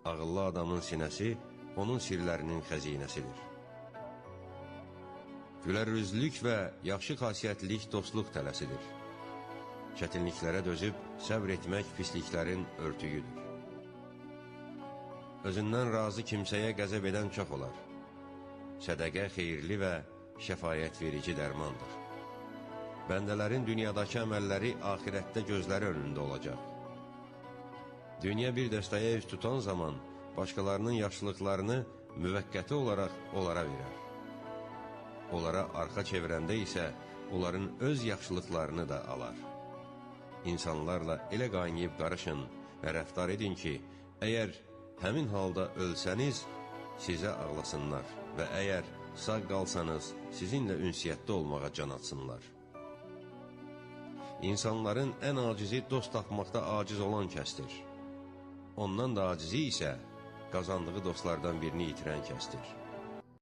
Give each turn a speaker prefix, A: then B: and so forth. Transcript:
A: Ağıllı adamın sinəsi onun sirlərinin xəzinəsidir. Gülərüzlülük və yaxşı xasiyyətlilik dostluq tələsidir. Çətinliklərə dözüb səbr etmək pisliklərin örtüyüdür. Özündən razı kimsəyə qəzəb edən çox olar. Sədəqə xeyirli və şəfayət verici dərmandır. Bəndələrin dünyadakı əməlləri axirətdə gözləri önündə olacaq. Dünya bir dəstəyə üz tutan zaman başqalarının yaxşılıqlarını müvəqqəti olaraq onlara verər. Onlara arxa çevirəndə isə onların öz yaxşılıqlarını da alar. İnsanlarla elə qaynayıb qarışın və rəftar edin ki, əgər həmin halda ölsəniz, sizə ağlasınlar və əgər sağ qalsanız, sizinlə ünsiyyətdə olmağa can atsınlar. İnsanların ən acizi dost tapmaqda aciz olan kəsdir. Ondan da acizi isə qazandığı dostlardan birini itirən kəsdir.